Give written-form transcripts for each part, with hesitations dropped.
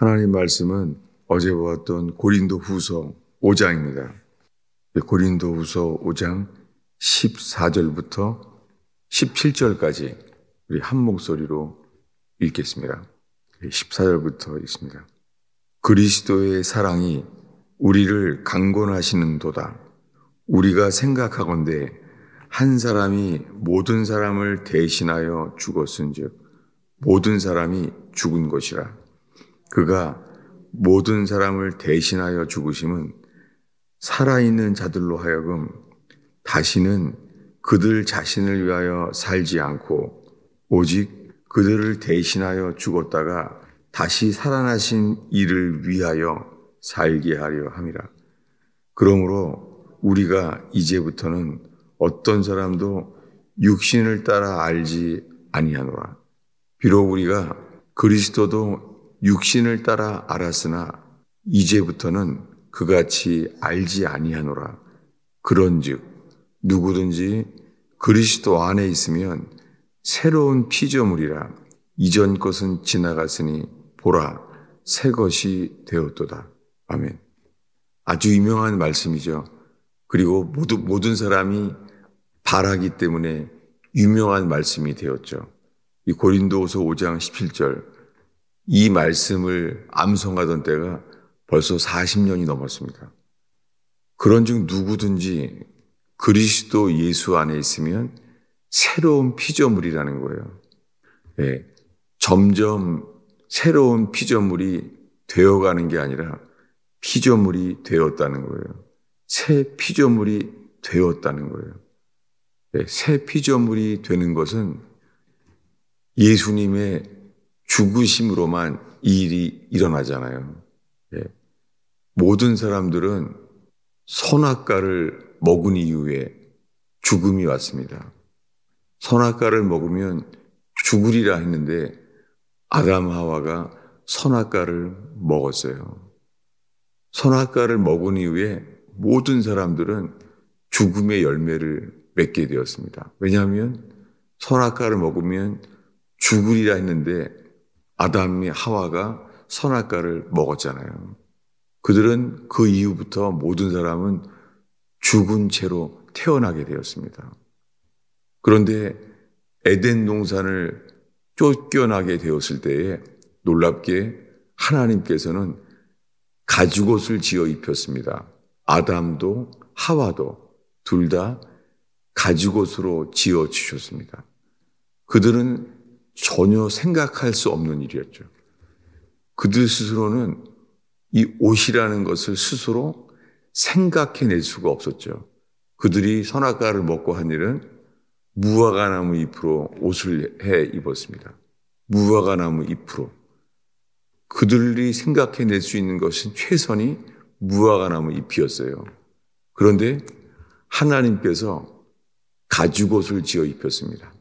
하나님 말씀은 어제 보았던 고린도후서 5장입니다. 고린도후서 5장 14절부터 17절까지 우리 한 목소리로 읽겠습니다. 14절부터 읽습니다. 그리스도의 사랑이 우리를 강권하시는도다. 우리가 생각하건대 한 사람이 모든 사람을 대신하여 죽었은즉 모든 사람이 죽은 것이라. 그가 모든 사람을 대신하여 죽으심은 살아있는 자들로 하여금 다시는 그들 자신을 위하여 살지 않고 오직 그들을 대신하여 죽었다가 다시 살아나신 이를 위하여 살게 하려 함이라. 그러므로 우리가 이제부터는 어떤 사람도 육신을 따라 알지 아니하노라. 비록 우리가 그리스도도 육신을 따라 알았으나 이제부터는 그같이 알지 아니하노라. 그런즉 누구든지 그리스도 안에 있으면 새로운 피조물이라. 이전 것은 지나갔으니 보라 새 것이 되었도다. 아멘. 아주 유명한 말씀이죠. 그리고 모든 사람이 바라기 때문에 유명한 말씀이 되었죠. 이 고린도후서 5장 17절 이 말씀을 암송하던 때가 벌써 40년이 넘었습니다. 그런즉 누구든지 그리스도 예수 안에 있으면 새로운 피조물이라는 거예요. 네, 점점 새로운 피조물이 되어가는 게 아니라 피조물이 되었다는 거예요. 새 피조물이 되었다는 거예요. 네, 새 피조물이 되는 것은 예수님의 죽으심으로만 이 일이 일어나잖아요. 네. 모든 사람들은 선악과를 먹은 이후에 죽음이 왔습니다. 선악과를 먹으면 죽으리라 했는데 아담 하와가 선악과를 먹었어요. 선악과를 먹은 이후에 모든 사람들은 죽음의 열매를 맺게 되었습니다. 왜냐하면 선악과를 먹으면 죽으리라 했는데 아담이 하와가 선악과를 먹었잖아요. 그들은 그 이후부터 모든 사람은 죽은 채로 태어나게 되었습니다. 그런데 에덴 동산을 쫓겨나게 되었을 때에 놀랍게 하나님께서는 가죽옷을 지어 입혔습니다. 아담도 하와도 둘 다 가죽옷으로 지어 주셨습니다. 그들은 전혀 생각할 수 없는 일이었죠. 그들 스스로는 이 옷이라는 것을 스스로 생각해낼 수가 없었죠. 그들이 선악과를 먹고 한 일은 무화과나무 잎으로 옷을 해 입었습니다. 무화과나무 잎으로. 그들이 생각해낼 수 있는 것은 최선이 무화과나무 잎이었어요. 그런데 하나님께서 가죽옷을 지어 입혔습니다.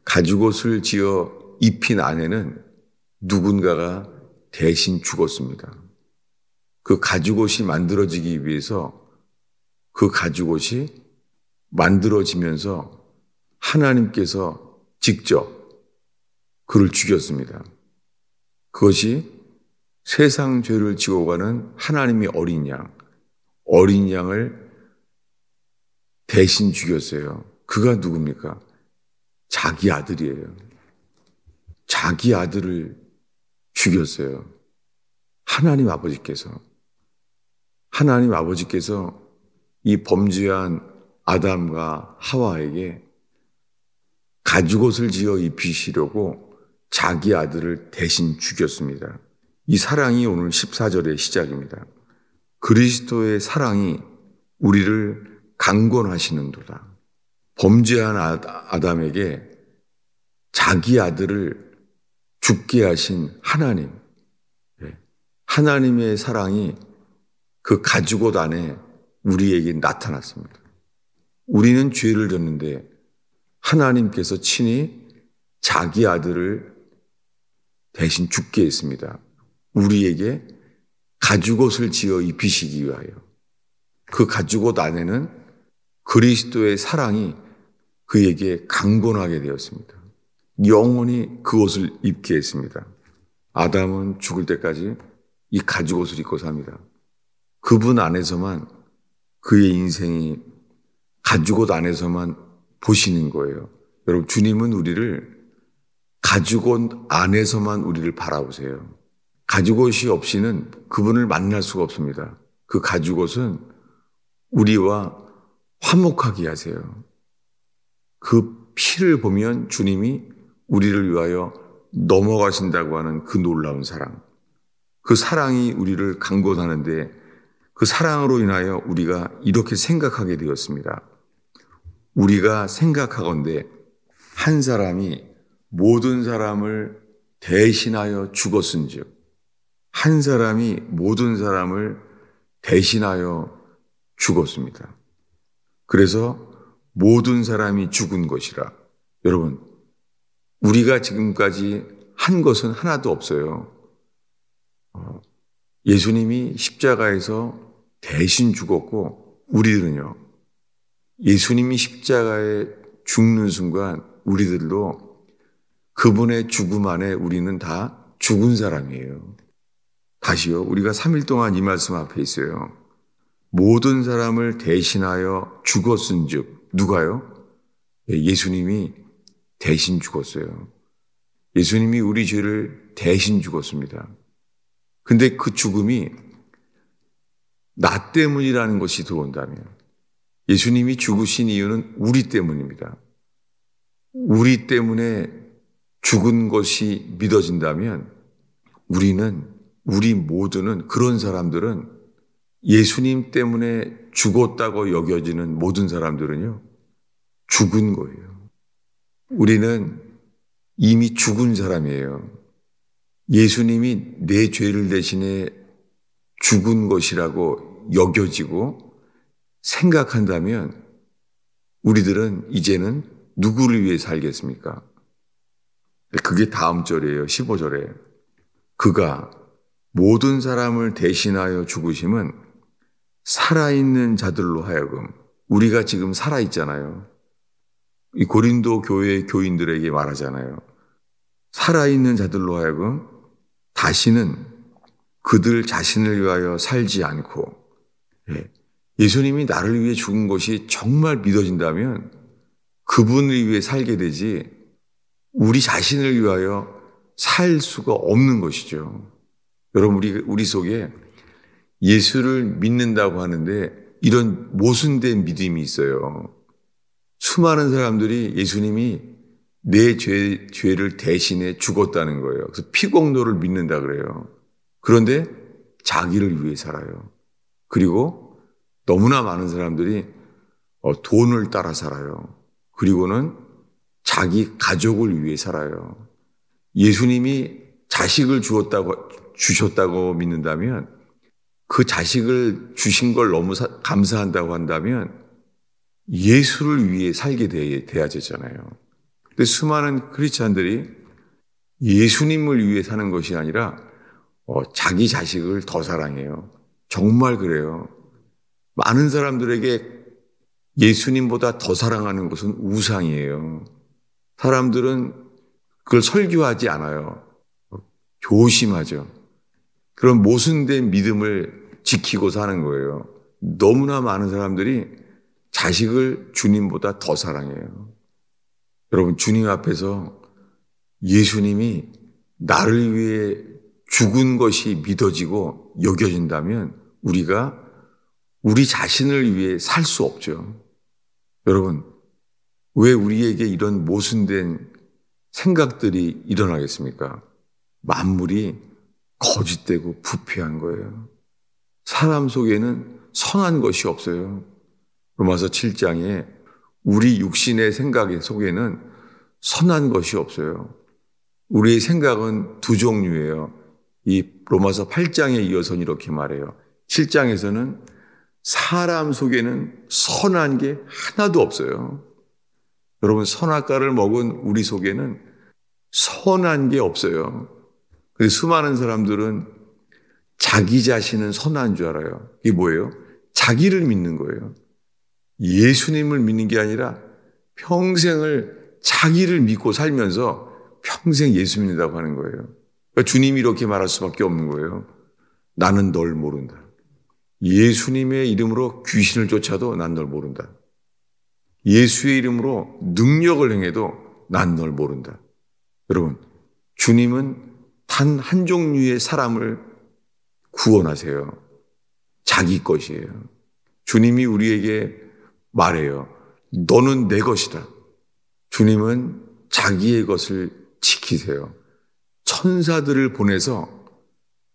가죽옷을 지어 입힌 안에는 누군가가 대신 죽었습니다. 그 가죽옷이 만들어지기 위해서 그 가죽옷이 만들어지면서 하나님께서 직접 그를 죽였습니다. 그것이 세상 죄를 지고 가는 하나님의 어린 양을 대신 죽였어요. 그가 누굽니까? 자기 아들이에요. 자기 아들을 죽였어요. 하나님 아버지께서 이 범죄한 아담과 하와에게 가죽옷을 지어 입히시려고 자기 아들을 대신 죽였습니다. 이 사랑이 오늘 14절의 시작입니다. 그리스도의 사랑이 우리를 강권하시는도다. 범죄한 아담에게 자기 아들을 죽게 하신 하나님, 하나님의 사랑이 그 가죽옷 안에 우리에게 나타났습니다. 우리는 죄를 졌는데 하나님께서 친히 자기 아들을 대신 죽게 했습니다. 우리에게 가죽옷을 지어 입히시기 위하여. 그 가죽옷 안에는 그리스도의 사랑이 그에게 강권하게 되었습니다. 영원히 그 옷을 입게 했습니다. 아담은 죽을 때까지 이 가죽옷을 입고 삽니다. 그분 안에서만 그의 인생이 가죽옷 안에서만 보시는 거예요. 여러분, 주님은 우리를 가죽옷 안에서만 우리를 바라보세요. 가죽옷이 없이는 그분을 만날 수가 없습니다. 그 가죽옷은 우리와 화목하게 하세요. 그 피를 보면 주님이 우리를 위하여 넘어가신다고 하는 그 놀라운 사랑. 그 사랑이 우리를 강권하는데 그 사랑으로 인하여 우리가 이렇게 생각하게 되었습니다. 우리가 생각하건대 한 사람이 모든 사람을 대신하여 죽었은즉 한 사람이 모든 사람을 대신하여 죽었습니다. 그래서 모든 사람이 죽은 것이라. 여러분, 우리가 지금까지 한 것은 하나도 없어요. 예수님이 십자가에서 대신 죽었고 우리들은요. 예수님이 십자가에 죽는 순간 우리들도 그분의 죽음 안에 우리는 다 죽은 사람이에요. 다시요. 우리가 3일 동안 이 말씀 앞에 있어요. 모든 사람을 대신하여 죽었은즉 누가요? 예수님이 대신 죽었어요. 예수님이 우리 죄를 대신 죽었습니다. 근데 그 죽음이 나 때문이라는 것이 들어온다면 예수님이 죽으신 이유는 우리 때문입니다. 우리 때문에 죽은 것이 믿어진다면 우리 모두는 그런 사람들은 예수님 때문에 죽었다고 여겨지는 모든 사람들은요, 죽은 거예요. 우리는 이미 죽은 사람이에요. 예수님이 내 죄를 대신해 죽은 것이라고 여겨지고 생각한다면 우리들은 이제는 누구를 위해 살겠습니까? 그게 다음 절이에요. 15절에. 그가 모든 사람을 대신하여 죽으심은 살아있는 자들로 하여금, 우리가 지금 살아있잖아요. 이 고린도 교회 교인들에게 말하잖아요. 살아있는 자들로 하여금 다시는 그들 자신을 위하여 살지 않고, 예수님이 나를 위해 죽은 것이 정말 믿어진다면 그분을 위해 살게 되지 우리 자신을 위하여 살 수가 없는 것이죠. 여러분, 우리 속에 예수를 믿는다고 하는데 이런 모순된 믿음이 있어요. 수많은 사람들이 예수님이 내 죄를 대신해 죽었다는 거예요. 그래서 피공로를 믿는다 그래요. 그런데 자기를 위해 살아요. 그리고 너무나 많은 사람들이 돈을 따라 살아요. 그리고는 자기 가족을 위해 살아요. 예수님이 자식을 주셨다고 믿는다면 그 자식을 주신 걸 너무 감사한다고 한다면 예수를 위해 살게 돼야 되잖아요. 근데 수많은 크리스찬들이 예수님을 위해 사는 것이 아니라 자기 자식을 더 사랑해요. 정말 그래요. 많은 사람들에게 예수님보다 더 사랑하는 것은 우상이에요. 사람들은 그걸 설교하지 않아요. 조심하죠. 그런 모순된 믿음을 지키고 사는 거예요. 너무나 많은 사람들이 자식을 주님보다 더 사랑해요. 여러분, 주님 앞에서 예수님이 나를 위해 죽은 것이 믿어지고 여겨진다면 우리가 우리 자신을 위해 살 수 없죠. 여러분, 왜 우리에게 이런 모순된 생각들이 일어나겠습니까? 만물이 거짓되고 부패한 거예요. 사람 속에는 선한 것이 없어요. 로마서 7장에 우리 육신의 생각 속에는 선한 것이 없어요. 우리의 생각은 두 종류예요. 이 로마서 8장에 이어서 이렇게 말해요. 7장에서는 사람 속에는 선한 게 하나도 없어요. 여러분, 선악과를 먹은 우리 속에는 선한 게 없어요. 그래서 수많은 사람들은 자기 자신은 선한 줄 알아요. 이게 뭐예요? 자기를 믿는 거예요. 예수님을 믿는 게 아니라 평생을 자기를 믿고 살면서 평생 예수 믿는다고 하는 거예요. 그러니까 주님이 이렇게 말할 수밖에 없는 거예요. 나는 널 모른다. 예수님의 이름으로 귀신을 쫓아도 난 널 모른다. 예수의 이름으로 능력을 행해도 난 널 모른다. 여러분, 주님은 단 한 종류의 사람을 구원하세요. 자기 것이에요. 주님이 우리에게 말해요. 너는 내 것이다. 주님은 자기의 것을 지키세요. 천사들을 보내서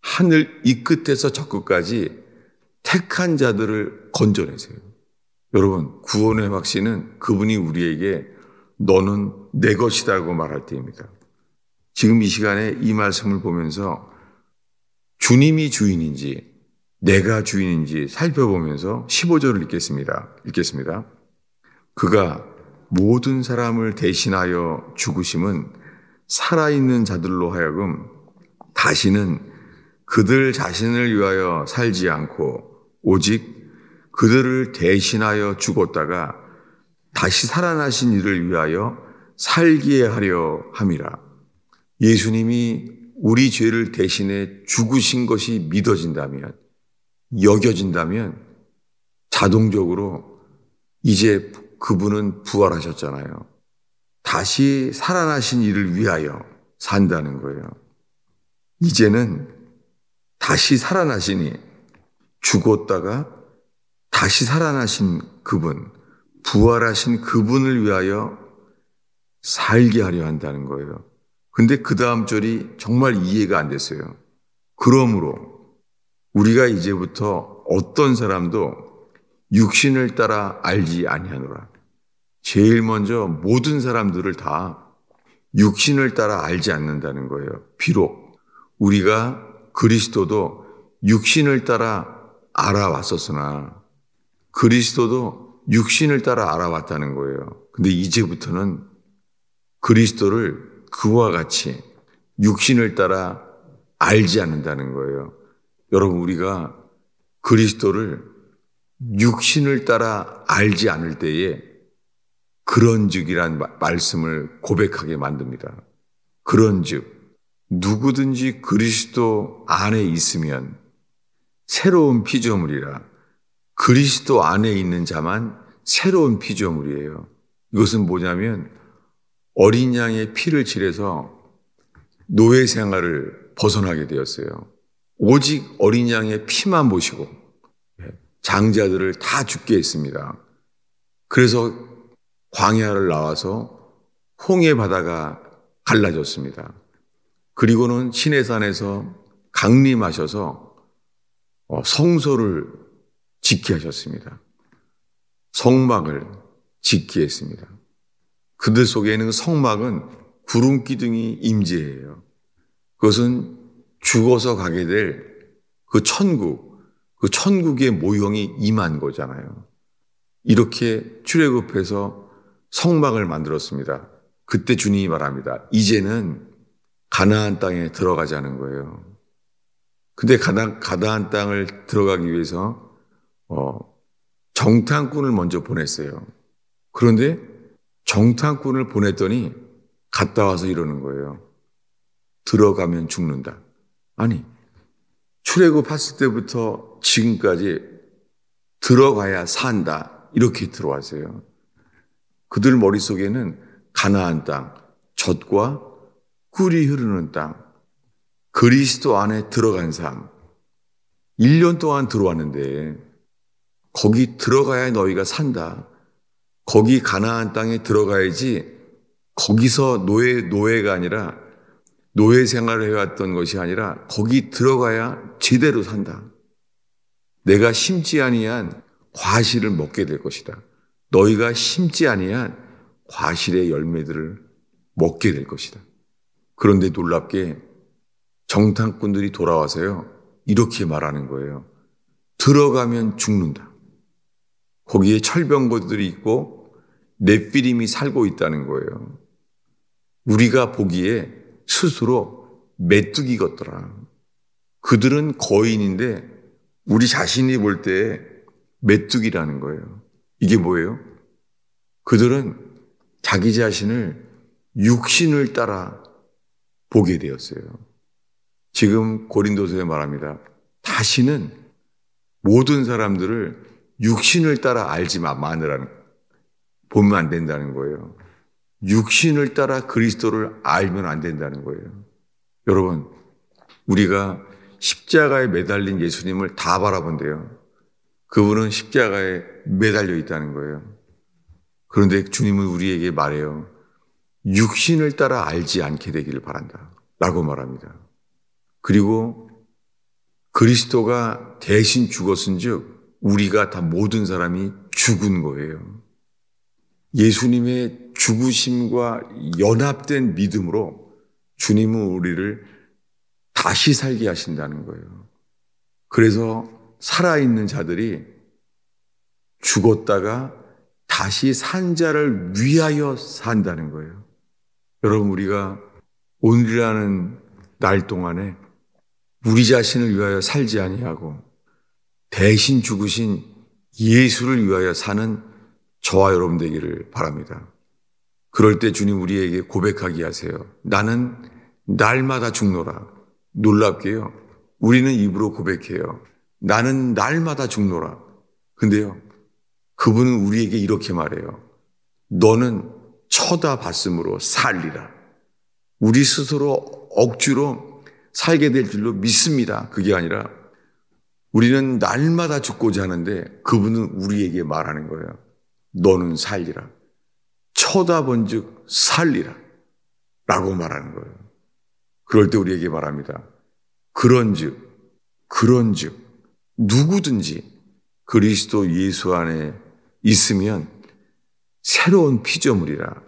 하늘 이 끝에서 저 끝까지 택한 자들을 건져내세요. 여러분, 구원의 확신은 그분이 우리에게 너는 내 것이다고 말할 때입니다. 지금 이 시간에 이 말씀을 보면서 주님이 주인인지 내가 주인인지 살펴보면서 15절을 읽겠습니다. 그가 모든 사람을 대신하여 죽으심은 살아있는 자들로 하여금 다시는 그들 자신을 위하여 살지 않고 오직 그들을 대신하여 죽었다가 다시 살아나신 이를 위하여 살게 하려 함이라. 예수님이 우리 죄를 대신해 죽으신 것이 믿어진다면, 여겨진다면 자동적으로 이제 그분은 부활하셨잖아요. 다시 살아나신 이를 위하여 산다는 거예요. 이제는 다시 살아나시니 죽었다가 다시 살아나신 그분, 부활하신 그분을 위하여 살게 하려 한다는 거예요. 근데 그 다음 절이 정말 이해가 안 됐어요. 그러므로 우리가 이제부터 어떤 사람도 육신을 따라 알지 아니하노라. 제일 먼저 모든 사람들을 다 육신을 따라 알지 않는다는 거예요. 비록 우리가 그리스도도 육신을 따라 알아왔었으나 그리스도도 육신을 따라 알아왔다는 거예요. 근데 이제부터는 그리스도를 그와 같이 육신을 따라 알지 않는다는 거예요. 여러분, 우리가 그리스도를 육신을 따라 알지 않을 때에 그런즉이란 말씀을 고백하게 만듭니다. 그런즉 누구든지 그리스도 안에 있으면 새로운 피조물이라. 그리스도 안에 있는 자만 새로운 피조물이에요. 이것은 뭐냐면 어린 양의 피를 칠해서 노예 생활을 벗어나게 되었어요. 오직 어린 양의 피만 보시고 장자들을 다 죽게 했습니다. 그래서 광야를 나와서 홍해 바다가 갈라졌습니다. 그리고는 시내산에서 강림하셔서 성소를 짓게 하셨습니다. 성막을 짓게 했습니다. 그들 속에 있는 성막은 구름 기둥이 임재해요. 그것은 죽어서 가게 될 그 천국의 모형이 임한 거잖아요. 이렇게 출애굽해서 성막을 만들었습니다. 그때 주님이 말합니다. 이제는 가나안 땅에 들어가자는 거예요. 근데 가나안 땅을 들어가기 위해서 정탐꾼을 먼저 보냈어요. 그런데 정탐꾼을 보냈더니 갔다 와서 이러는 거예요. 들어가면 죽는다. 아니, 출애굽했을 때부터 지금까지 들어가야 산다. 이렇게 들어왔어요. 그들 머릿속에는 가나안 땅, 젖과 꿀이 흐르는 땅, 그리스도 안에 들어간 삶. 1년 동안 들어왔는데 거기 들어가야 너희가 산다. 거기 가나안 땅에 들어가야지 거기서 노예가 아니라 노예 생활을 해왔던 것이 아니라 거기 들어가야 제대로 산다. 내가 심지 아니한 과실을 먹게 될 것이다. 너희가 심지 아니한 과실의 열매들을 먹게 될 것이다. 그런데 놀랍게 정탐꾼들이 돌아와서요. 이렇게 말하는 거예요. 들어가면 죽는다. 거기에 철병거들이 있고 넷피림이 살고 있다는 거예요. 우리가 보기에 스스로 메뚜기 같더라. 그들은 거인인데 우리 자신이 볼 때 메뚜기라는 거예요. 이게 뭐예요? 그들은 자기 자신을 육신을 따라 보게 되었어요. 지금 고린도서에 말합니다. 다시는 모든 사람들을 육신을 따라 알지 마느라는, 보면 안 된다는 거예요. 육신을 따라 그리스도를 알면 안 된다는 거예요. 여러분, 우리가 십자가에 매달린 예수님을 다 바라본대요. 그분은 십자가에 매달려 있다는 거예요. 그런데 주님은 우리에게 말해요. 육신을 따라 알지 않게 되기를 바란다 라고 말합니다. 그리고 그리스도가 대신 죽었은 즉 우리가 다 모든 사람이 죽은 거예요. 예수님의 죽으심과 연합된 믿음으로 주님은 우리를 다시 살게 하신다는 거예요. 그래서 살아있는 자들이 죽었다가 다시 산 자를 위하여 산다는 거예요. 여러분, 우리가 오늘이라는 날 동안에 우리 자신을 위하여 살지 아니하고 대신 죽으신 예수를 위하여 사는 저와 여러분 되기를 바랍니다. 그럴 때 주님 우리에게 고백하게 하세요. 나는 날마다 죽노라. 놀랍게요. 우리는 입으로 고백해요. 나는 날마다 죽노라. 근데요, 그분은 우리에게 이렇게 말해요. 너는 쳐다봤으므로 살리라. 우리 스스로 억지로 살게 될 줄로 믿습니다. 그게 아니라 우리는 날마다 죽고자 하는데 그분은 우리에게 말하는 거예요. 너는 살리라. 쳐다본 즉 살리라. 라고 말하는 거예요. 그럴 때 우리에게 말합니다. 그런즉 누구든지 그리스도 예수 안에 있으면 새로운 피조물이라.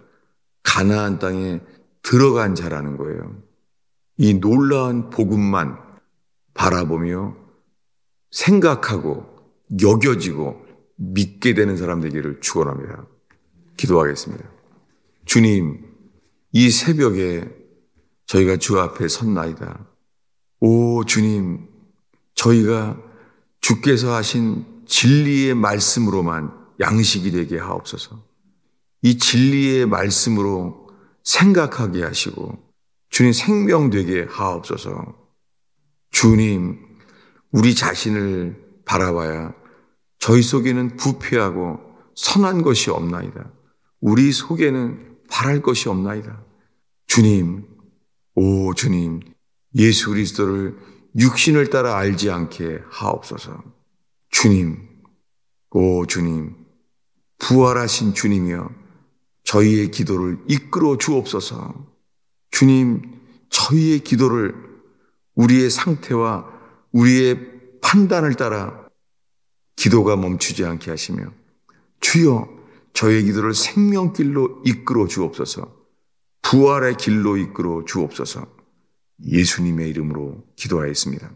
가나안 땅에 들어간 자라는 거예요. 이 놀라운 복음만 바라보며 생각하고 여겨지고 믿게 되는 사람 되기를 축원합니다. 기도하겠습니다. 주님, 이 새벽에 저희가 주 앞에 섰나이다. 오 주님, 저희가 주께서 하신 진리의 말씀으로만 양식이 되게 하옵소서. 이 진리의 말씀으로 생각하게 하시고 주님 생명되게 하옵소서. 주님, 우리 자신을 바라봐야 저희 속에는 부패하고 선한 것이 없나이다. 우리 속에는 바랄 것이 없나이다. 주님, 오 주님, 예수 그리스도를 육신을 따라 알지 않게 하옵소서. 주님, 오 주님, 부활하신 주님이여 저희의 기도를 이끌어 주옵소서. 주님, 저희의 기도를 우리의 상태와 우리의 판단을 따라 기도가 멈추지 않게 하시며 주여 저희의 기도를 생명길로 이끌어 주옵소서. 부활의 길로 이끌어 주옵소서. 예수님의 이름으로 기도하였습니다.